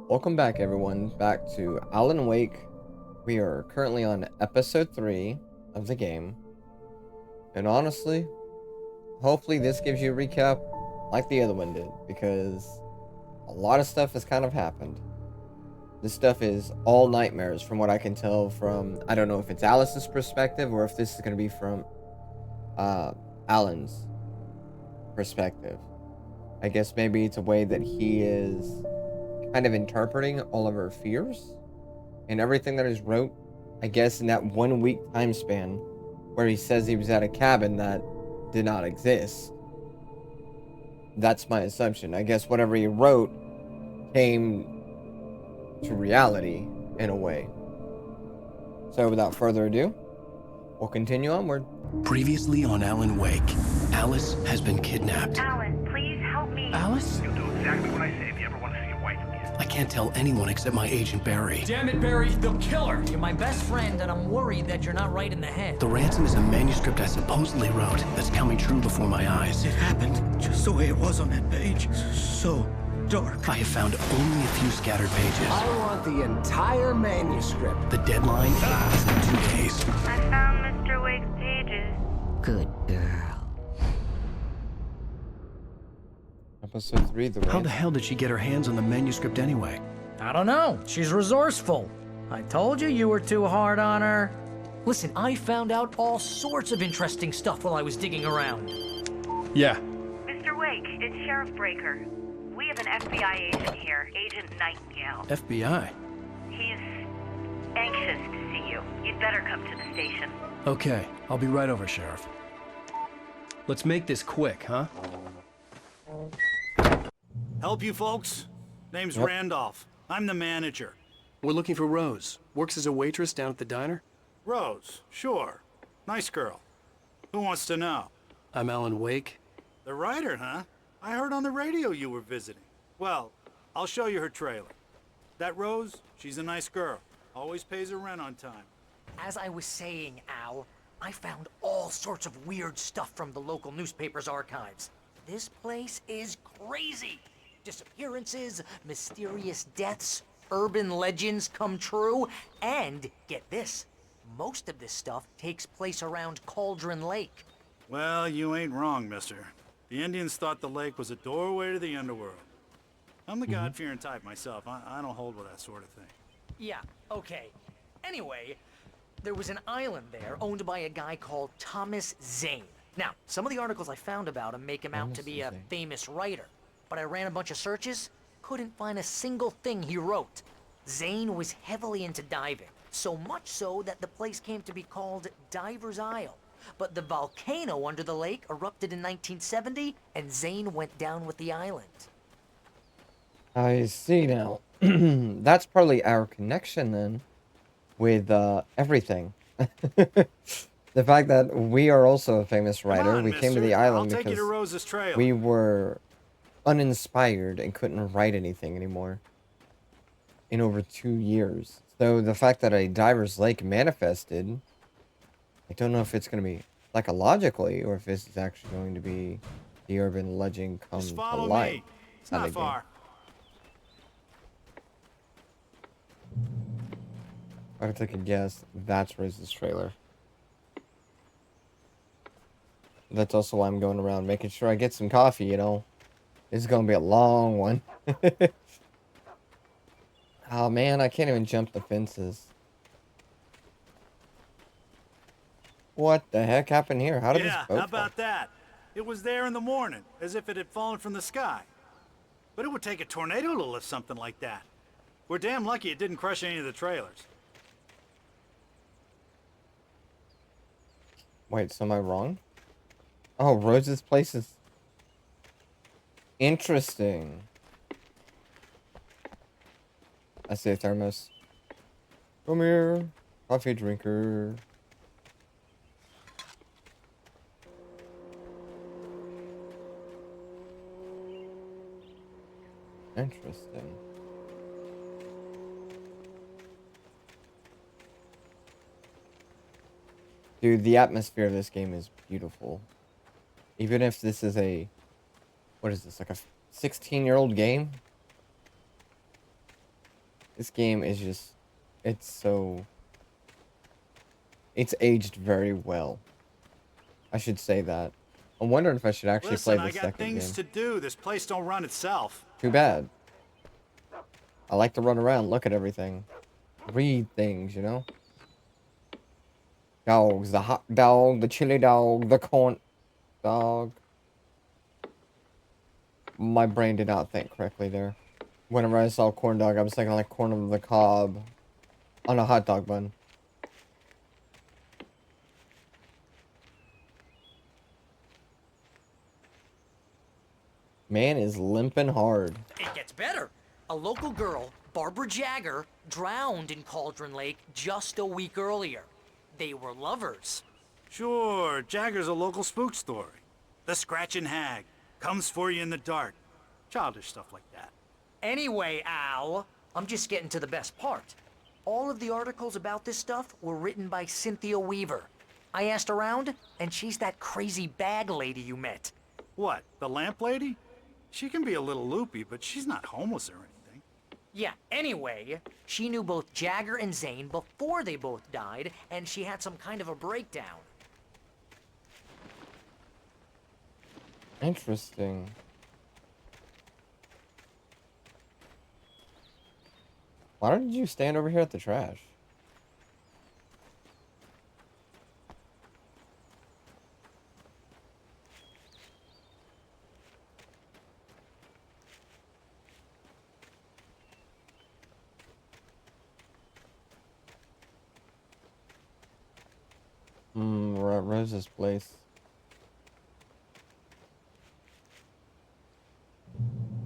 Welcome back, everyone, back to Alan Wake. We are currently on episode 3 of the game. And honestly, hopefully this gives you a recap like the other one did, because a lot of stuff has kind of happened. This stuff is all nightmares from what I can tell from, I don't know if it's Alice's perspective or if this is going to be from Alan's perspective. I guess maybe it's a way that he is kind of interpreting all of her fears and everything that is wrote, I guess, in that 1 week time span where he says he was at a cabin that did not exist. That's my assumption. I guess whatever he wrote came to reality in a way. So without further ado, we'll continue onward. Previously on Alan Wake, Alice has been kidnapped. Alan, please help me. Alice? You'll do exactly what I say if you ever want to see your wife again. I can't tell anyone except my agent Barry. Damn it, Barry, they'll kill her! You're my best friend, and I'm worried that you're not right in the head. The ransom is a manuscript I supposedly wrote that's coming true before my eyes. It happened just the way it was on that page. So dark. I have found only a few scattered pages. I want the entire manuscript. The deadline is in 2 days. I found Mr. Wake's pages. Good girl. Episode 3, the How the hell did she get her hands on the manuscript anyway? I don't know. She's resourceful. I told you were too hard on her. Listen, I found out all sorts of interesting stuff while I was digging around. Yeah. Mr. Wake, it's Sheriff Breaker. We have an FBI agent here, Agent Nightingale. FBI. He's anxious to see you. You'd better come to the station. Okay, I'll be right over, Sheriff. Let's make this quick, huh? Help you folks? Name's Randolph. I'm the manager. We're looking for Rose. Works as a waitress down at the diner. Rose, sure. Nice girl. Who wants to know? I'm Alan Wake. The writer, huh? I heard on the radio you were visiting. Well, I'll show you her trailer. That Rose, she's a nice girl. Always pays her rent on time. As I was saying, Al, I found all sorts of weird stuff from the local newspaper's archives. This place is crazy. Disappearances, mysterious deaths, urban legends come true, and get this, most of this stuff takes place around Cauldron Lake. Well, you ain't wrong, mister. The Indians thought the lake was a doorway to the underworld. I'm the God-fearing type myself. I don't hold with that sort of thing. Yeah, okay. Anyway, there was an island there owned by a guy called Thomas Zane. Now, some of the articles I found about him make him out to be a famous writer, but I ran a bunch of searches, couldn't find a single thing he wrote. Zane was heavily into diving, so much so that the place came to be called Diver's Isle. But the volcano under the lake erupted in 1970, and Zane went down with the island. I see now. That's probably our connection then with everything. The fact that we are also a famous Come writer. on, We came to mister. the I'll island take you to because Rose's trailer. we were uninspired and couldn't write anything anymore in over 2 years. So the fact that a diver's lake manifested, I don't know if it's going to be psychologically or if this is actually going to be the urban legend come Just to follow light. me. It's kind not of game. far. I would take a guess. That's Rose's trailer. That's also why I'm going around making sure I get some coffee, you know. This is going to be a long one. Oh man, I can't even jump the fences. What the heck happened here? How did Yeah, this boat how about that? It was there in the morning, as if it had fallen from the sky. But it would take a tornado to lift something like that. We're damn lucky it didn't crush any of the trailers. Wait, so am I wrong? Oh, Rose's place is interesting. I see a thermos. Come here, coffee drinker. Interesting. Dude, the atmosphere of this game is beautiful. Even if this is a What is this, like a 16-year-old game? This game is just, it's aged very well. I should say that. I'm wondering if I should actually Listen, play I the got second things game. to do. This place don't run itself. Too bad. I like to run around, look at everything. Read things, you know? Dogs, the hot dog, the chili dog, the corn dog. My brain did not think correctly there. Whenever I saw corn dog, I was thinking like corn on the cob on a hot dog bun. Man is limping hard. It gets better. A local girl, Barbara Jagger, drowned in Cauldron Lake just a week earlier. They were lovers. Sure, Jagger's a local spook story. The Scratching Hag. Comes for you in the dark. Childish stuff like that. Anyway, Al, I'm just getting to the best part. All of the articles about this stuff were written by Cynthia Weaver. I asked around, and she's that crazy bag lady you met. What, the lamp lady? She can be a little loopy, but she's not homeless or anything. Yeah, anyway, she knew both Jagger and Zane before they both died, and she had some kind of a breakdown. Interesting. Why don't you stand over here at the trash? We're at Rose's place.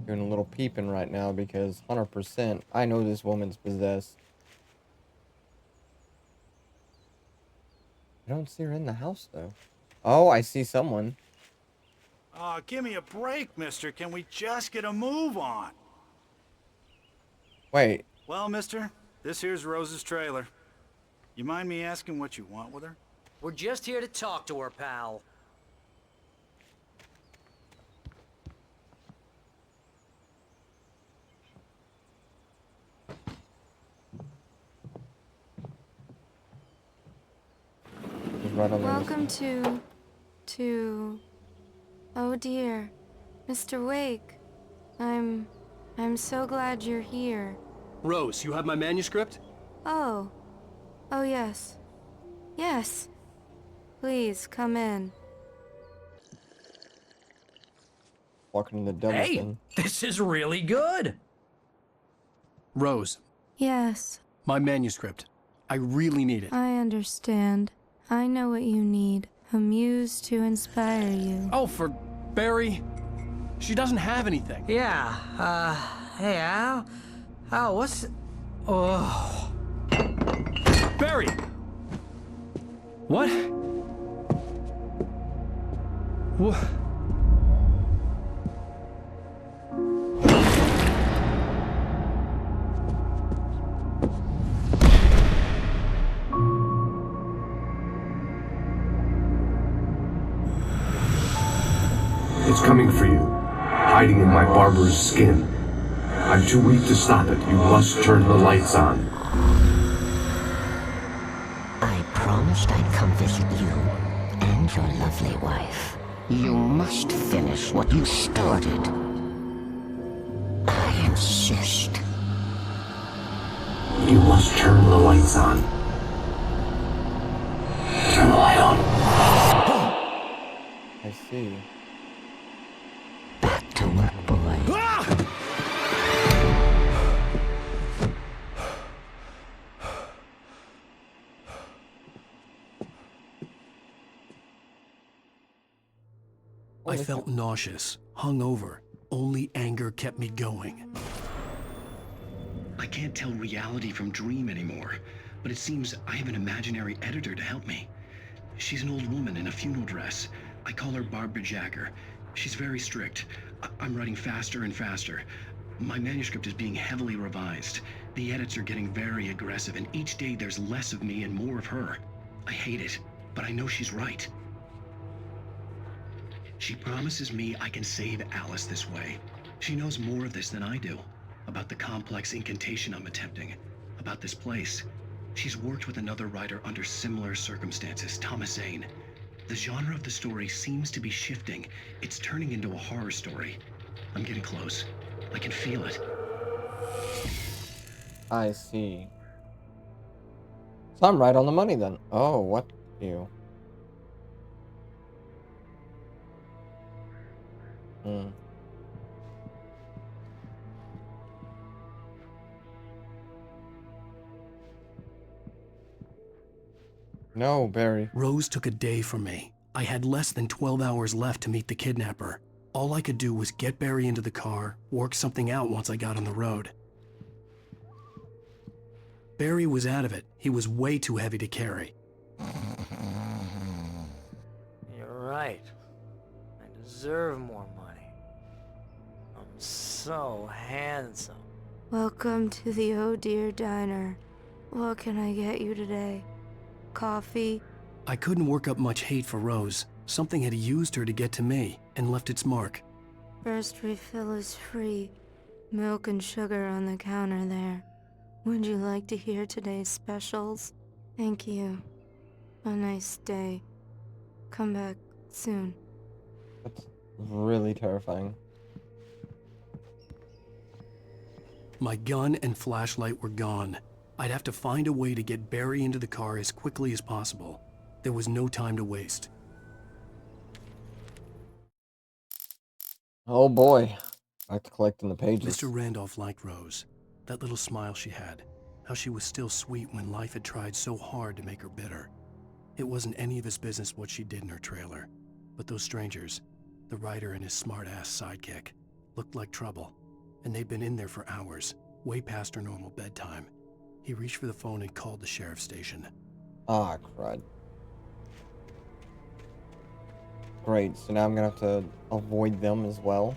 Doing a little peeping right now because 100% I know this woman's possessed. I don't see her in the house though. Oh, I see someone. Aw, give me a break, mister. Can we just get a move on? Wait, Well, mister, this here's Rose's trailer. You mind me asking what you want with her? We're just here to talk to her, pal. she's right on the Welcome to... Oh dear, Mr. Wake. I'm so glad you're here. Rose, you have my manuscript? Oh. Oh yes. Yes. Please, come in. walking in the dumbest Hey, thing. this is really good. Rose, Yes, my manuscript. I really need it. I understand. I know what you need. A muse to inspire you. Oh, for Barry. She doesn't have anything. Yeah, hey, Al? Al, what's... Oh... Barry! What? What? It's coming for you, hiding in my barber's skin. I'm too weak to stop it. You must turn the lights on. I promised I'd come visit you and your lovely wife. You must finish what you started. I insist. You must turn the lights on. Turn the light on. I see. Back to work, boy. I felt nauseous, hungover. Only anger kept me going. I can't tell reality from dream anymore, but it seems I have an imaginary editor to help me. She's an old woman in a funeral dress. I call her Barbara Jagger. She's very strict. I'm writing faster and faster. My manuscript is being heavily revised. The edits are getting very aggressive, and each day there's less of me and more of her. I hate it, but I know she's right. She promises me I can save Alice this way. She knows more of this than I do. About the complex incantation I'm attempting. About this place. She's worked with another writer under similar circumstances, Thomas Zane. The genre of the story seems to be shifting. It's turning into a horror story. I'm getting close. I can feel it. I see. So I'm right on the money then. Oh, what you? No, Barry. Rose took a day from me. I had less than 12 hours left to meet the kidnapper. All I could do was get Barry into the car, work something out once I got on the road. Barry was out of it. He was way too heavy to carry. You're right. I deserve more money. I'm so handsome. Welcome to the Oh Dear Diner. What can I get you today? Coffee? I couldn't work up much hate for Rose. Something had used her to get to me and left its mark. First refill is free. Milk and sugar on the counter there. Would you like to hear today's specials? Thank you. A nice day. Come back soon. That's really terrifying. My gun and flashlight were gone. I'd have to find a way to get Barry into the car as quickly as possible. There was no time to waste. Oh boy. Back to collecting the pages. Mr. Randolph liked Rose. That little smile she had. How she was still sweet when life had tried so hard to make her bitter. It wasn't any of his business what she did in her trailer. But those strangers, the writer and his smart-ass sidekick, looked like trouble. And they'd been in there for hours, way past her normal bedtime. He reached for the phone and called the sheriff's station. Ah, crud. Great, so now I'm gonna have to avoid them as well.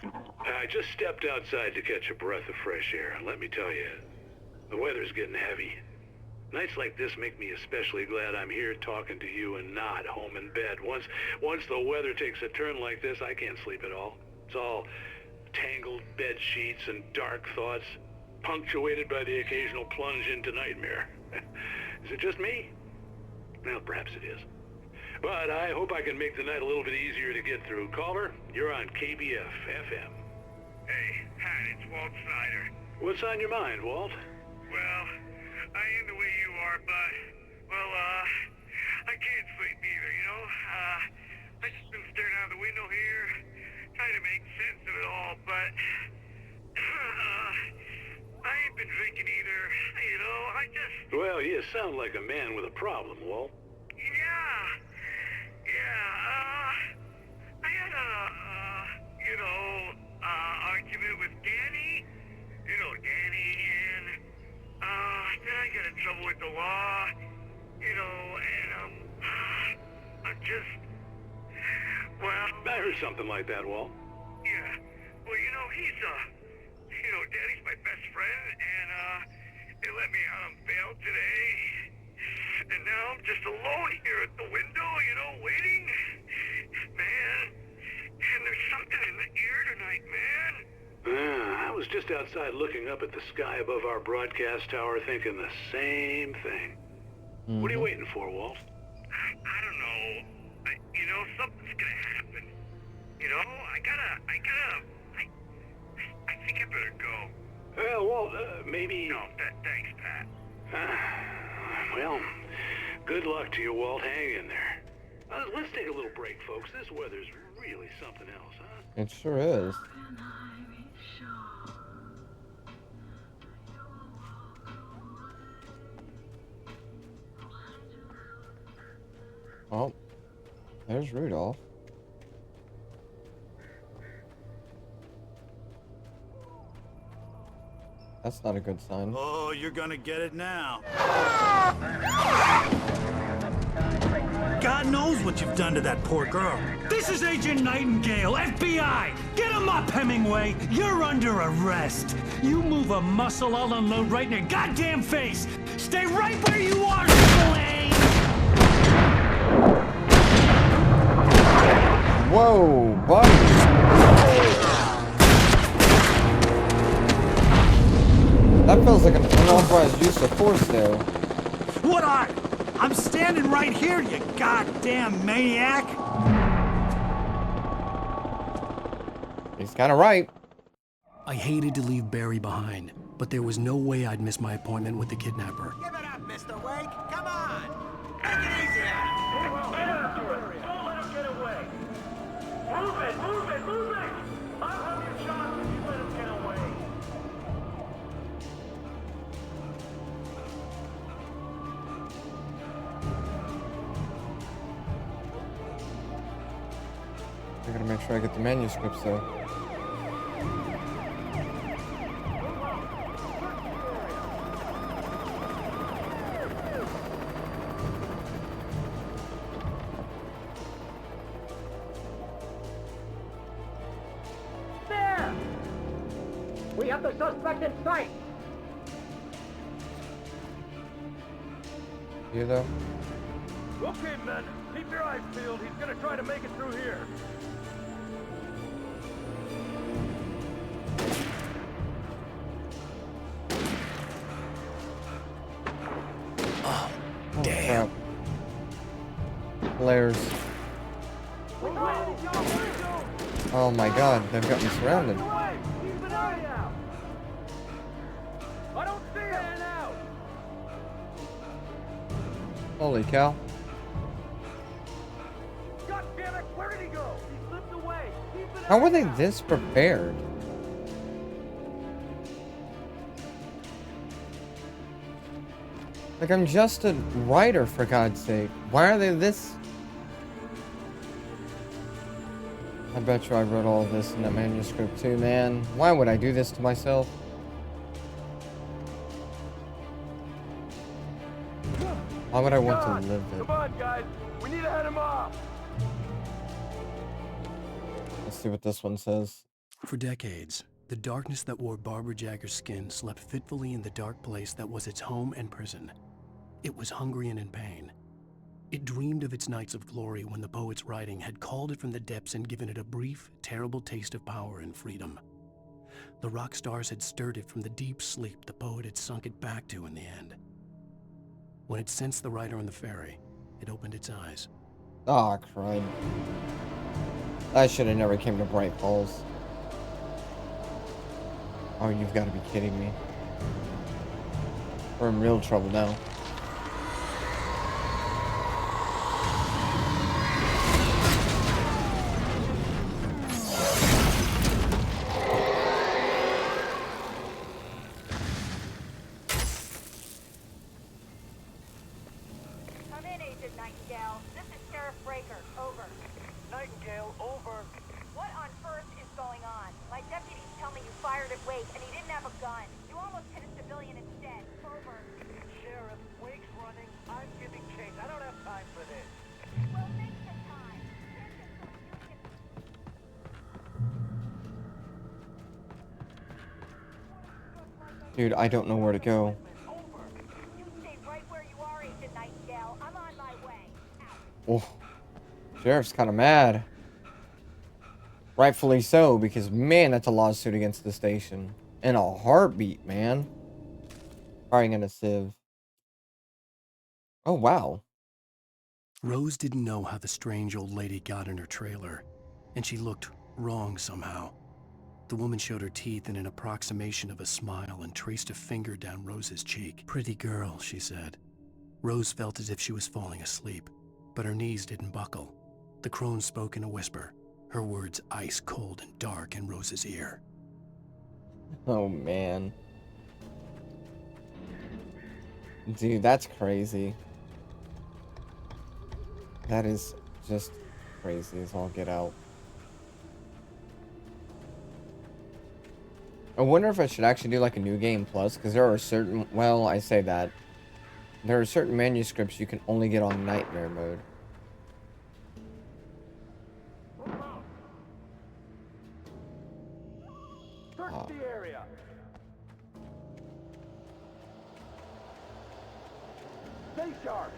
I just stepped outside to catch a breath of fresh air, and let me tell you, the weather's getting heavy. Nights like this make me especially glad I'm here talking to you and not home in bed. Once the weather takes a turn like this, I can't sleep at all. It's all tangled bed sheets and dark thoughts, punctuated by the occasional plunge into nightmare. Is it just me? Well, perhaps it is. But I hope I can make the night a little bit easier to get through. Caller, you're on KBF FM. Hey, Pat, it's Walt Snyder. What's on your mind, Walt? Well, I am the way you are, but, well, I can't sleep either, you know? I just been staring out the window here, trying to make sense of it all, but, I ain't been drinking either, you know, I just... Well, you sound like a man with a problem, Walt. I had argument with Danny, you know, Danny, and, then I got in trouble with the law, you know, and, I'm just, well... I heard something like that, Walt. Yeah, well, you know, he's, you know, Danny's my best friend, and, they let me out on bail today, and now I'm just alone here at the window, you know, waiting, man, and there's something in the air tonight, man. I was just outside looking up at the sky above our broadcast tower thinking the same thing. What are you waiting for, Walt? I don't know. You know, something's gonna happen. You know, I think I better go. Well, Walt, maybe... No, thanks, Pat. Well, good luck to you, Walt. Hang in there. Let's take a little break, folks. This weather's really something else, huh? It sure is. Oh, there's Rudolph. That's not a good sign. Oh, you're gonna get it now. God knows what you've done to that poor girl. This is Agent Nightingale, FBI! Get him up, Hemingway! You're under arrest! You move a muscle, I'll unload right in your goddamn face! Stay right where you are, Spillane! Whoa, buddy! That feels like an unauthorized use of force, though. What are? I'm standing right here, you goddamn maniac! He's kind of right. I hated to leave Barry behind, but there was no way I'd miss my appointment with the kidnapper. Give it up, Mr. Wake. Come on. Take it easy now. Get after it. Don't let him get away. Move it, move it, move it. I'll have your shot if you let him get away. I gotta make sure I get the manuscripts, though. There! We have the suspect in sight! You, though? Okay, men. Keep your eyes peeled. He's gonna try to make it through here. Oh, damn. Flares. Oh my god, they've got me surrounded. Keep an eye out. I don't see him now. Holy cow. God damn it! Where did he go? He slipped away. Keep an How were eye they out. this prepared? Like, I'm just a writer, for God's sake. Why are they this? I bet you I wrote all of this in the manuscript too, man. Why would I do this to myself? Why would I want to live it? Come on, guys. We need to head him off. Let's see what this one says. For decades, the darkness that wore Barbara Jagger's skin slept fitfully in the dark place that was its home and prison. It was hungry and in pain. It dreamed of its nights of glory when the poet's writing had called it from the depths and given it a brief, terrible taste of power and freedom. The rock stars had stirred it from the deep sleep the poet had sunk it back to in the end. When it sensed the writer on the ferry, it opened its eyes. Aw, crud. I should have never came to Bright Falls. Oh, you've got to be kidding me. We're in real trouble now. Come in, Agent Nightingale. This is Sheriff Breaker. Over. Nightingale, over. What on earth is going on? My deputies tell me you fired at Wake and he didn't have a gun. You almost hit a civilian instead. Over. Sheriff, Wake's running. I'm giving chase. I don't have time for this. Well, make the time. Send him so you can... Dude, I don't know where to go. You stay right where you are, Agent Nightingale. I'm on my way. Oh, Sheriff's kind of mad. Rightfully so, because man, that's a lawsuit against the station. In a heartbeat, man. Firing in a sieve. Oh, wow. Rose didn't know how the strange old lady got in her trailer, and she looked wrong somehow. The woman showed her teeth in an approximation of a smile and traced a finger down Rose's cheek. "Pretty girl," she said. Rose felt as if she was falling asleep, but her knees didn't buckle. The crone spoke in a whisper, her words ice cold and dark in Rose's ear. Oh, man. Dude, that's crazy. That is just crazy as all get out. I wonder if I should actually do like a new game plus, because there are certain, well, I say that. There are certain manuscripts you can only get on nightmare mode. Stay sharp.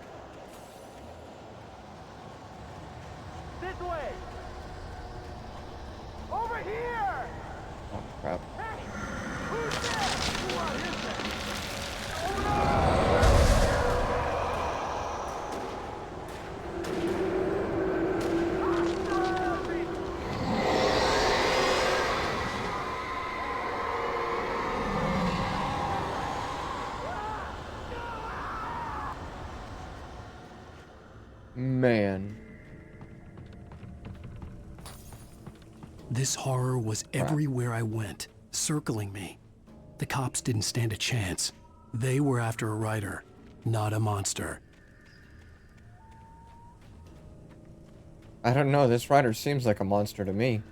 This way. Over here. Oh crap. Hey, who's there? What is that? Oh no! Man. This horror was everywhere I went, circling me. The cops didn't stand a chance. They were after a writer, not a monster. I don't know, this writer seems like a monster to me.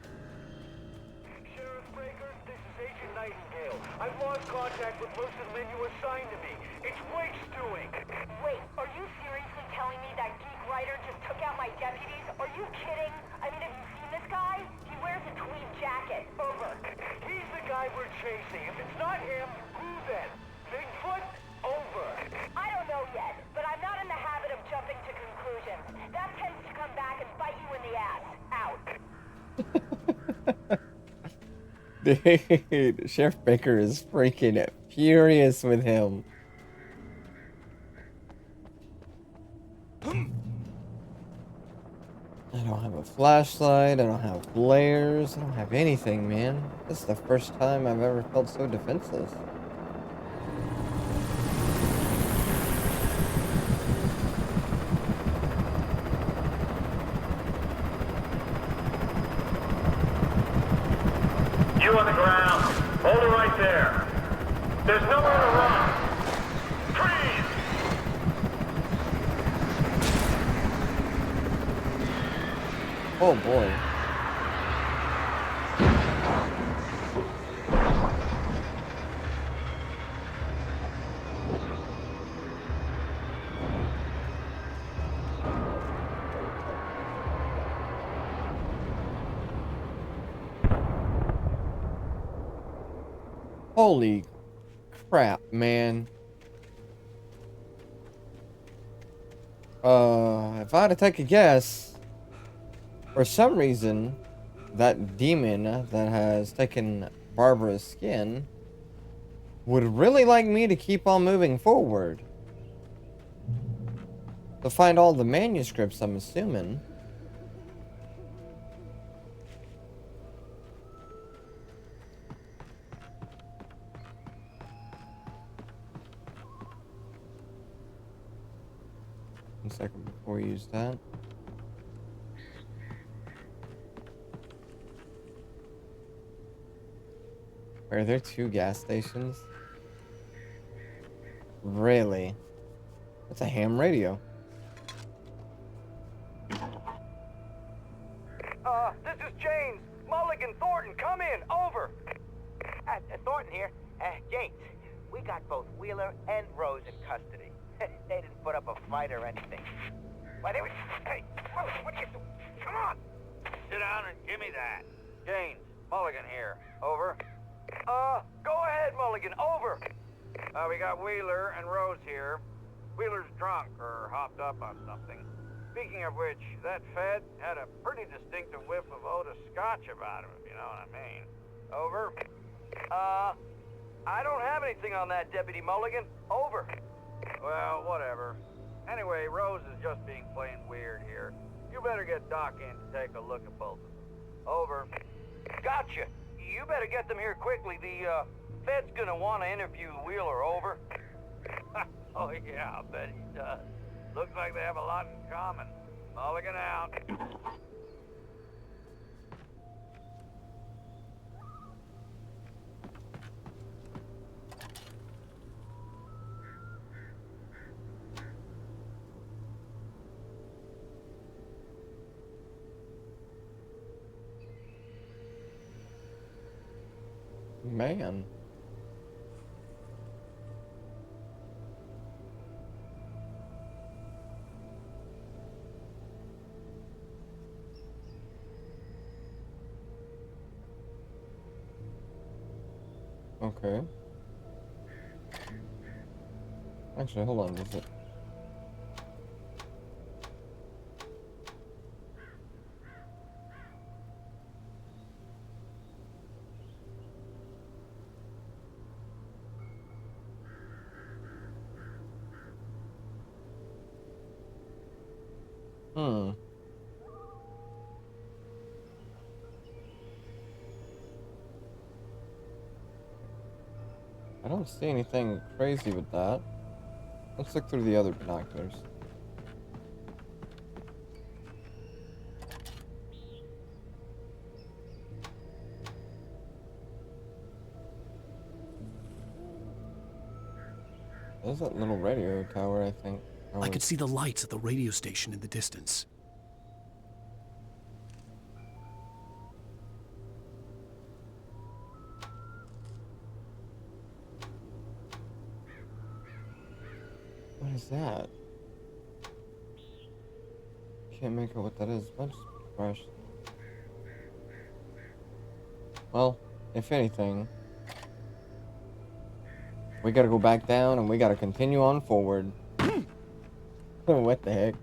Sheriff Breakers, this is Agent Nightingale. I've lost contact with most of the men you assigned to me. It's Wake's doing. Wait, are you seriously telling me that geek writer just took out my deputies? Are you kidding? I mean, have you seen this guy? He wears a tweed jacket. Over. He's the guy we're chasing. If it's not him, who then? Bigfoot? Over. I don't know yet, but I'm not in the habit of jumping to conclusions. That tends to come back and bite you in the ass. Out. Dude, Sheriff Baker is freaking furious with him. I don't have a flashlight, I don't have flares, I don't have anything, man. This is the first time I've ever felt so defenseless. You on the ground. Hold it right there. There's nowhere to run. Freeze! Oh boy. Holy crap, man. If I had to take a guess, for some reason, that demon that has taken Barbara's skin would really like me to keep on moving forward. To find all the manuscripts, I'm assuming. One second before we use that. Are there 2 gas stations? Really? That's a ham radio. This is James. Mulligan, Thornton, come in. Over. Thornton here. James, we got both Wheeler and Rose in custody. They didn't put up a fight or anything. Why, they were... Hey, what are you doing? Come on! Sit down and give me that. James, Mulligan here. Over. Go ahead, Mulligan. Over. We got Wheeler and Rose here. Wheeler's drunk or hopped up on something. Speaking of which, that Fed had a pretty distinctive whiff of Otis Scotch about him, if you know what I mean. Over. I don't have anything on that, Deputy Mulligan. Over. Well, whatever. Anyway, Rose is just being plain weird here. You better get Doc in to take a look at both of them. Over. Gotcha. You better get them here quickly. The, Fed's gonna want to interview Wheeler. Over. Oh, yeah, I'll bet he does. Looks like they have a lot in common. Mulligan out. Man. Okay. Actually, hold on. Is it? I don't see anything crazy with that. Let's look through the other binoculars. There's that little radio tower, I think. I could see the lights at the radio station in the distance. What is that? Can't make out what that is. Bunch fresh. Well, if anything, we gotta go back down and we gotta continue on forward. What the heck?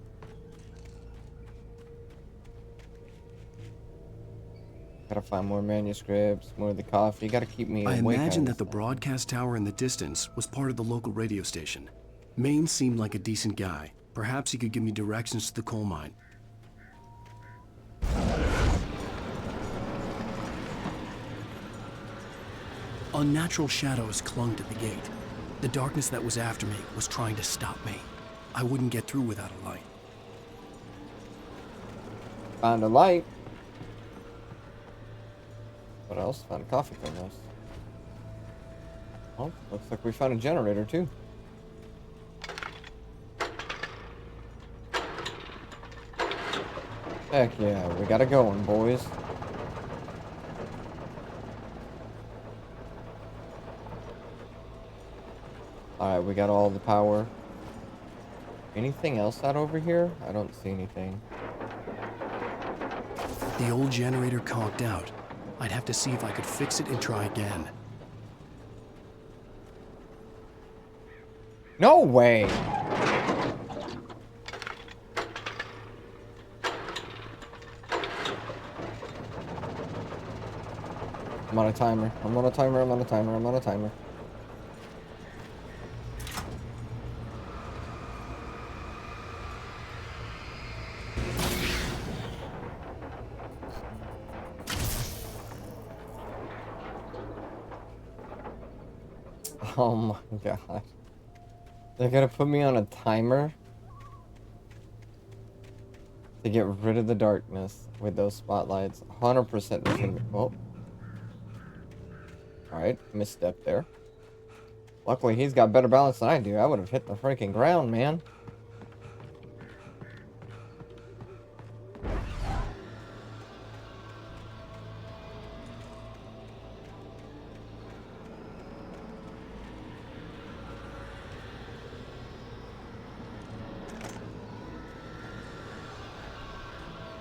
Gotta find more manuscripts, more of the coffee. Gotta keep me I awake. imagined that the broadcast tower in the distance was part of the local radio station. Maine seemed like a decent guy. Perhaps he could give me directions to the coal mine. Unnatural shadows clung to the gate. The darkness that was after me was trying to stop me. I wouldn't get through without a light. Found a light. What else? Found a coffee thermos. Oh, looks like we found a generator too. Heck yeah, we got it going, boys. Alright, we got all the power. Anything else out over here? I don't see anything. The old generator conked out. I'd have to see if I could fix it and try again. No way! I'm on a timer. I'm on a timer. I'm on a timer. I'm on a timer. Oh my god. They're gonna put me on a timer to get rid of the darkness with those spotlights. 100% there's gonna be... Oh. Alright, misstep there. Luckily, he's got better balance than I do. I would have hit the freaking ground, man.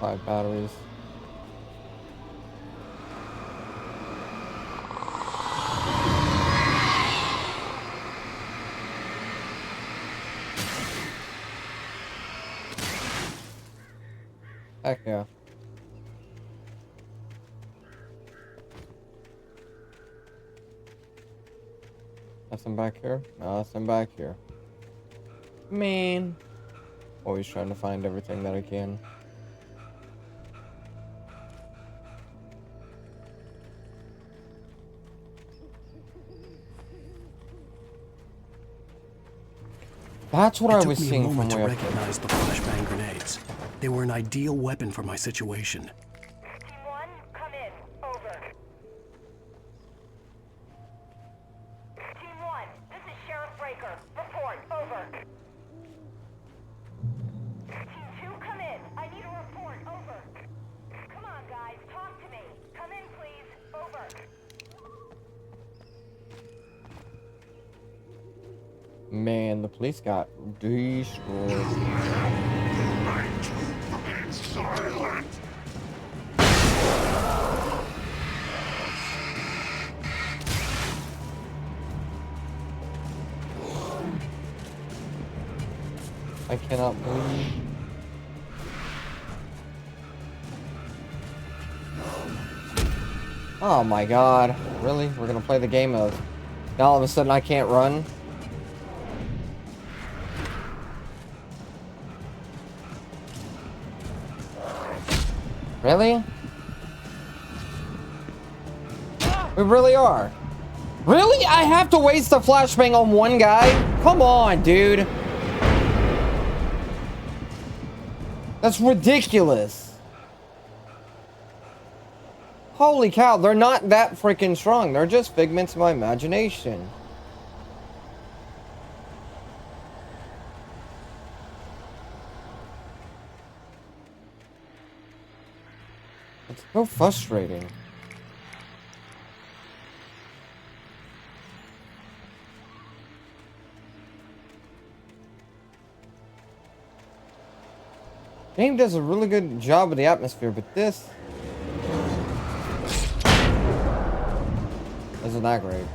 Five batteries. Heck yeah. Nothing back here? Nothing back here. Man. Always trying to find everything that I can. That's what I was seeing from way up there. It took me a moment to recognize the flashbang grenades. They were an ideal weapon for my situation. Team 1, come in. Over. Team 1, this is Sheriff Breaker. Report. Over. Team 2, come in. I need a report. Over. Come on, guys. Talk to me. Come in, please. Over. Man, the police got destroyed. Silent. I cannot believe. Oh my god. Really? We're gonna play the game of now all of a sudden I can't run? Really? We really are. Really? I have to waste a flashbang on one guy? Come on, dude. That's ridiculous. Holy cow, they're not that freaking strong. They're just figments of my imagination. It's so frustrating. Game does a really good job of the atmosphere, but this isn't that great.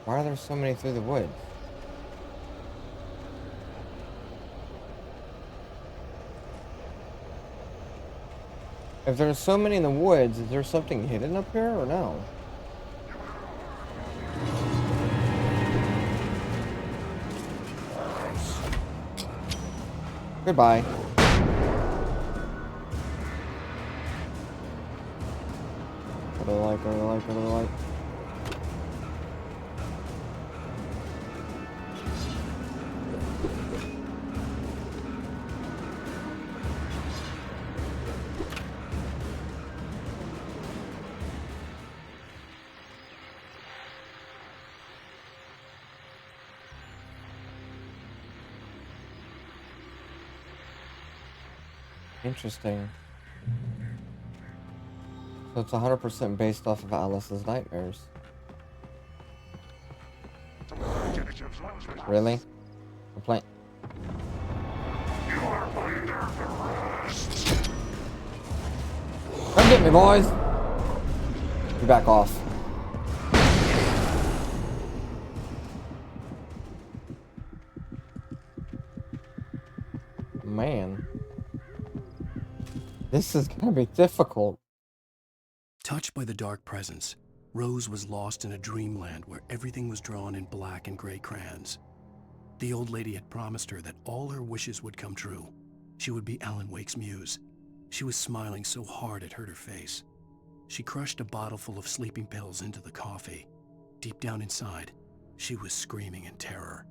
Why are there so many through the woods? If there's so many in the woods, is there something hidden up here or no? Goodbye. Go to the light, go to the light, go to the light. Interesting. So it's 100% based off of Alice's nightmares. Really? I'm playing. Come get me, boys! You back off. Man. This is gonna be difficult. Touched by the dark presence, Rose was lost in a dreamland where everything was drawn in black and gray crayons. The old lady had promised her that all her wishes would come true. She would be Alan Wake's muse. She was smiling so hard it hurt her face. She crushed a bottle full of sleeping pills into the coffee. Deep down inside, she was screaming in terror.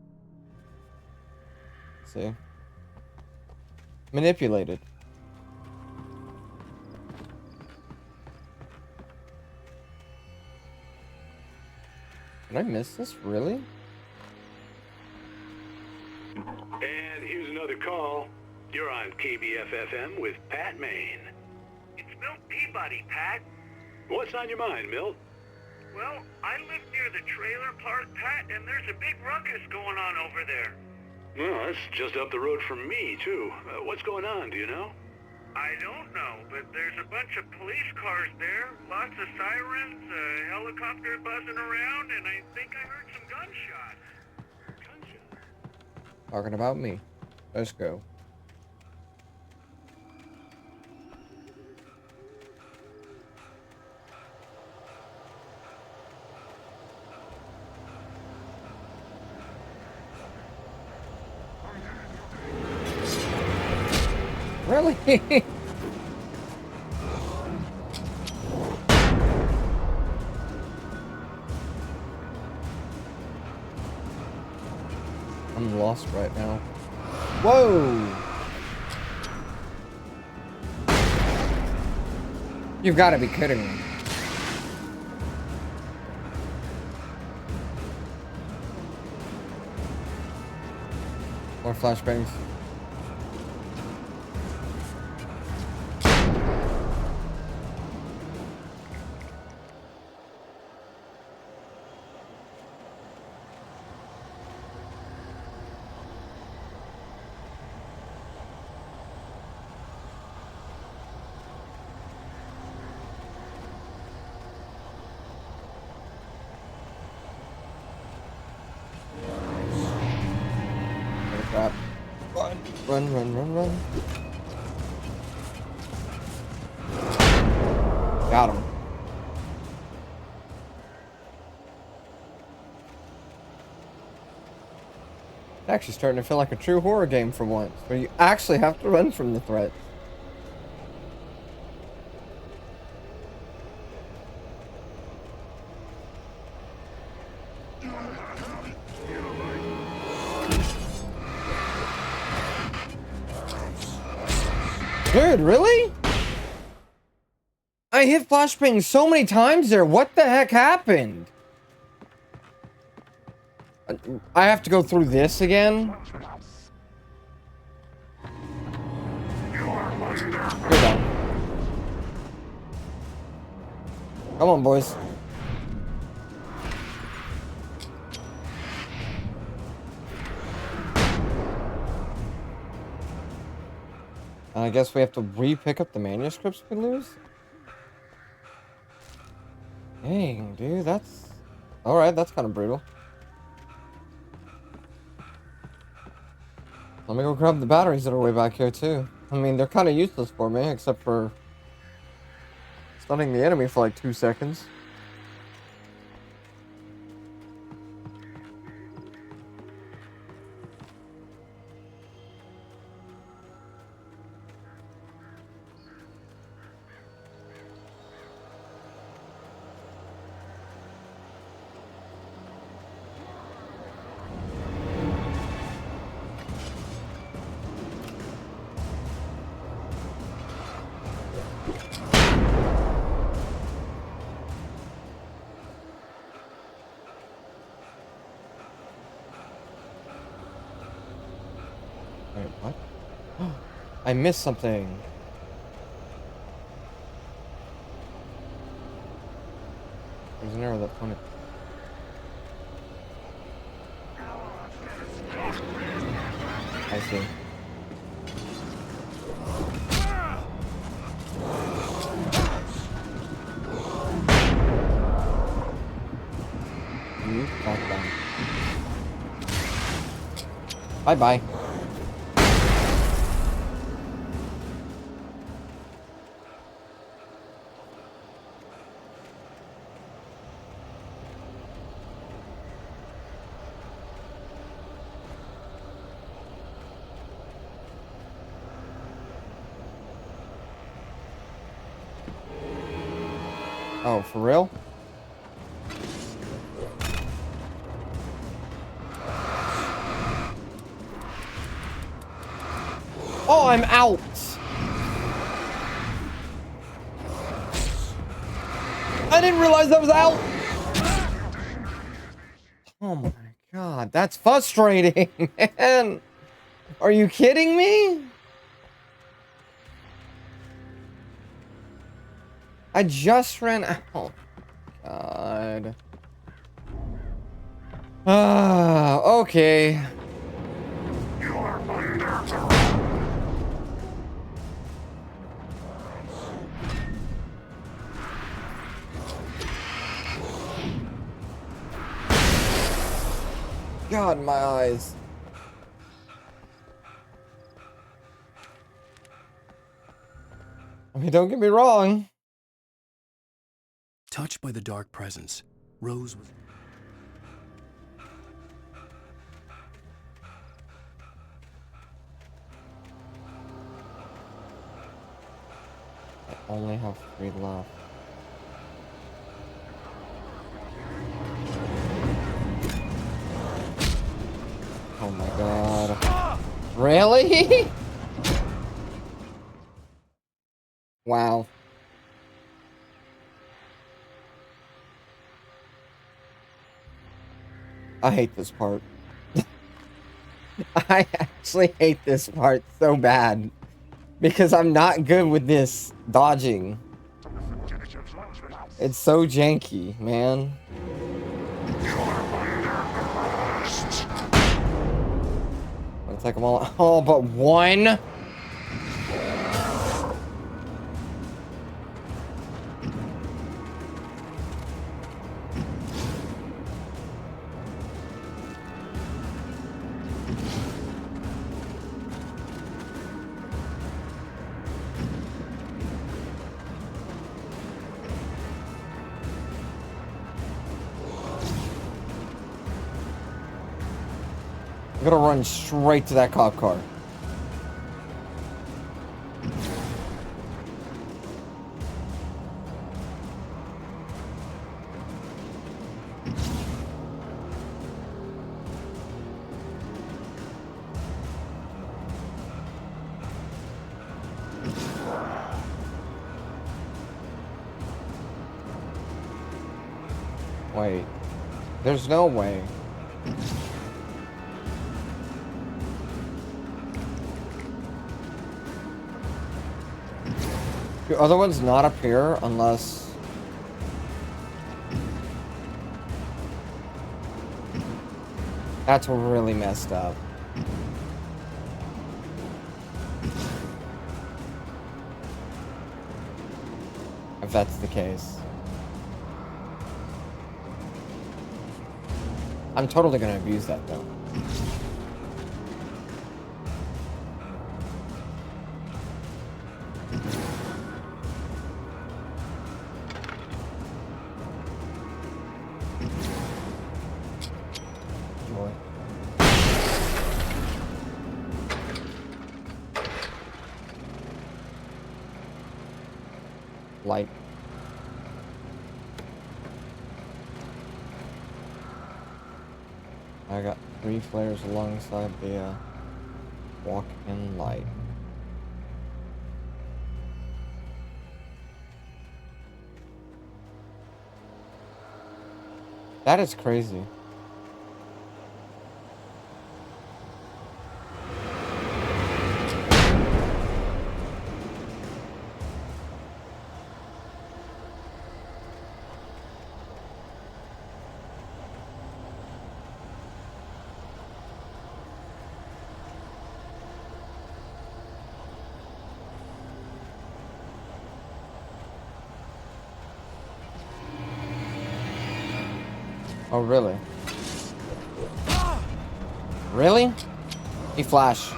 See? Manipulated. Did I miss this? Really? And here's another call. You're on KBF-FM with Pat Maine. It's Milt Peabody, Pat. What's on your mind, Milt? Well, I live near the trailer park, Pat, and there's a big ruckus going on over there. Well, that's just up the road from me, too. What's going on, do you know? I don't know, but there's a bunch of police cars there, lots of sirens, a helicopter buzzing around, and I think I heard some gunshots. Talking about me. Let's go. Really? I'm lost right now. Whoa! You've got to be kidding me. More flashbangs. Crap. Run, run, run, run. Got him. It's actually starting to feel like a true horror game for once, where you actually have to run from the threats. Dude, really? I hit flashbang so many times there. What the heck happened? I have to go through this again? You're done. Come on, boys. I guess we have to re-pick up the manuscripts we lose? Dang, dude, that's... Alright, that's kind of brutal. Let me go grab the batteries that are way back here, too. I mean, they're kind of useless for me, except for... stunning the enemy for like 2 seconds. Wait, what? I missed something. There's an arrow that pointed. I see. You fuck them. Bye-bye. Oh, for real? Oh, I'm out! I didn't realize I was out! Oh my god, that's frustrating, man! Are you kidding me? I just ran out. Oh, God. Ah, okay. God, my eyes. I mean, don't get me wrong. Touched by the dark presence, Rose was... I only have 3 left. Oh my god. Really? Wow. I hate this part. I actually hate this part so bad. Because I'm not good with this dodging. It's so janky, man. Let's take them all but one. I'm gonna run straight to that cop car. Wait. There's no way. Do other ones not appear unless... That's really messed up. If that's the case. I'm totally gonna abuse that though. Joy. Light. I got 3 flares alongside the walk-in light. That is crazy. Oh, really? Really? He flash.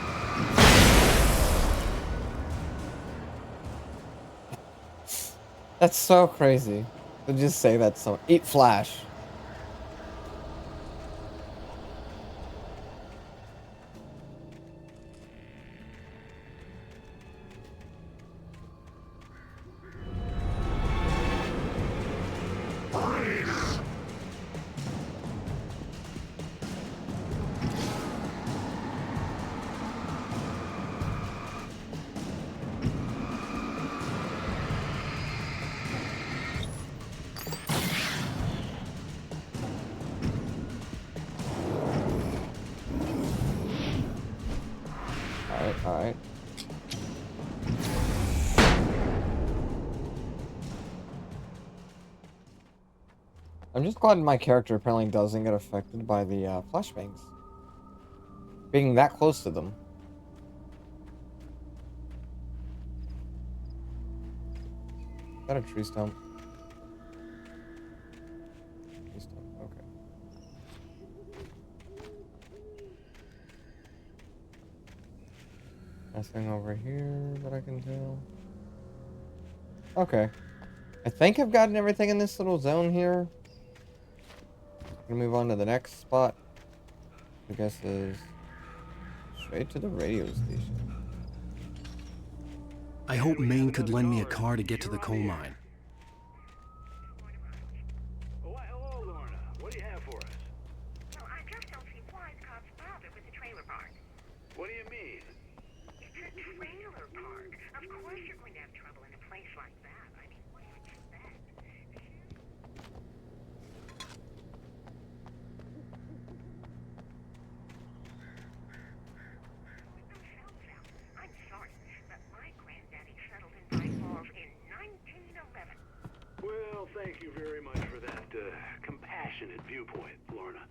That's so crazy. To just say that so. Eat flash. Alright. I'm just glad my character apparently doesn't get affected by the flashbangs. Being that close to them. Is that a tree stump? Tree stump, okay. Nothing over here that I can tell. Okay. I think I've gotten everything in this little zone here. Gonna move on to the next spot. I guess is straight to the radio station. I hope Maine could lend me a car to get to the coal mine. Hello, Lorna. What do you have for us? Well, I just don't see why the cops bothered with the trailer park. What do you mean? It's a trailer park. Of course you're going to have trouble in a place like that. I mean, what do you expect? I'm sorry, but my granddaddy settled in Bright Falls in 1911. Well, thank you very much for that compassionate viewpoint, Lorna.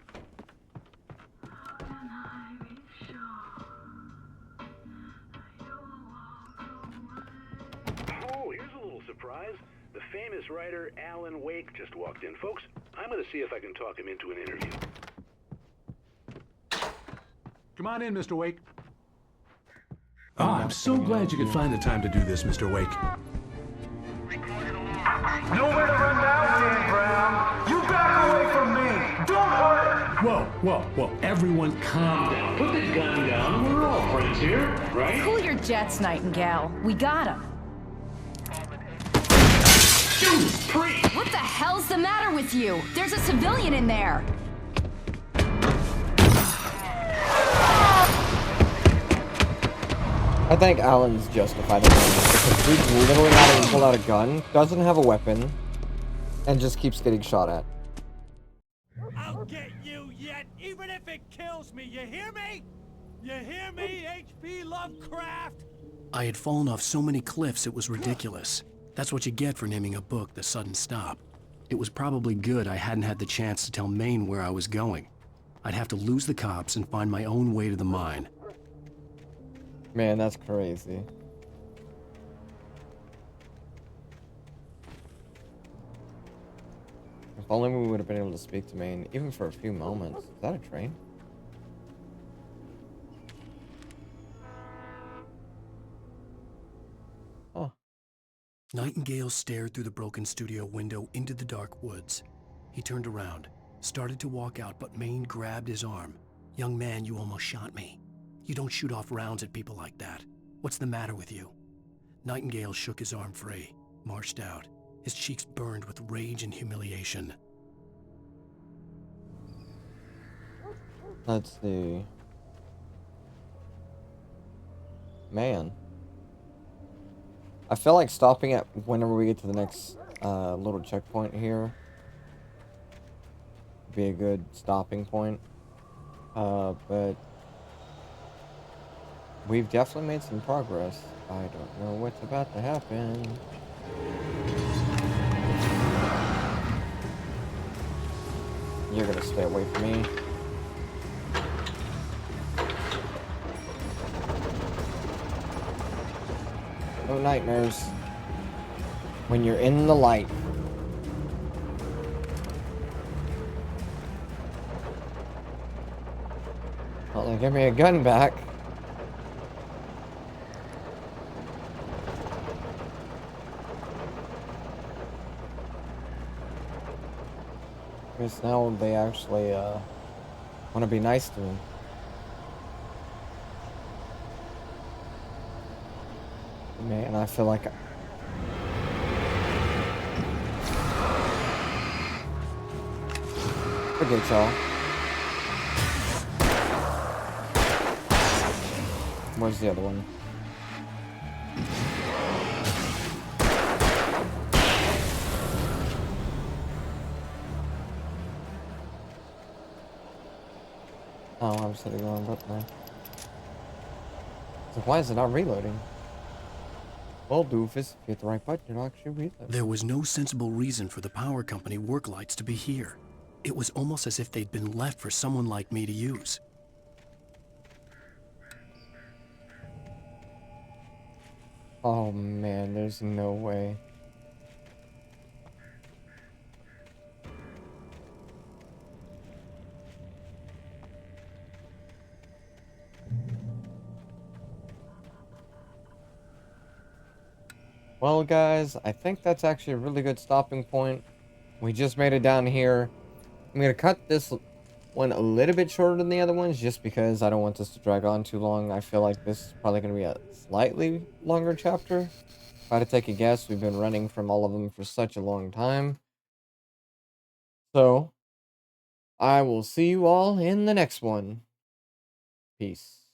Oh, here's a little surprise. The famous writer Alan Wake just walked in. Folks, I'm going to see if I can talk him into an interview. Come on in, Mr. Wake. Oh, I'm so glad you could find the time to do this, Mr. Wake. Nowhere to run now, Dan Brown. You back away from me. Don't hurt it. Whoa. Everyone calm down. Put the gun down. We're all friends here, right? Cool your jets, Nightingale. We got him. What the hell's the matter with you? There's a civilian in there. I think Alan's justified it because he's literally not even pulled out a gun, doesn't have a weapon, and just keeps getting shot at. it kills me, you hear me? You hear me, H.P. Lovecraft? I had fallen off so many cliffs it was ridiculous. That's what you get for naming a book The Sudden Stop. It was probably good I hadn't had the chance to tell Maine where I was going. I'd have to lose the cops and find my own way to the mine. Man, that's crazy. If only we would have been able to speak to Maine, even for a few moments. Is that a train? Oh. Nightingale stared through the broken studio window into the dark woods. He turned around, started to walk out, but Maine grabbed his arm. "Young man, you almost shot me. You don't shoot off rounds at people like that. What's the matter with you?" Nightingale shook his arm free, marched out. His cheeks burned with rage and humiliation. Let's see. Man. I feel like stopping at whenever we get to the next little checkpoint here would be a good stopping point. But we've definitely made some progress. I don't know what's about to happen. You're gonna stay away from me. No nightmares. When you're in the light. Well, they give me a gun back. Because now they actually want to be nice to me. Man, I feel like forget y'all. Where's the other one? Oh, I'm sitting on button there. So why is it not reloading? Well, doofus, if you hit the right button, it'll actually reload. There was no sensible reason for the power company work lights to be here. It was almost as if they'd been left for someone like me to use. Oh man, there's no way. Well, guys, I think that's actually a really good stopping point. We just made it down here. I'm going to cut this one a little bit shorter than the other ones just because I don't want this to drag on too long. I feel like this is probably going to be a slightly longer chapter. If I had to take a guess, we've been running from all of them for such a long time. So, I will see you all in the next one. Peace.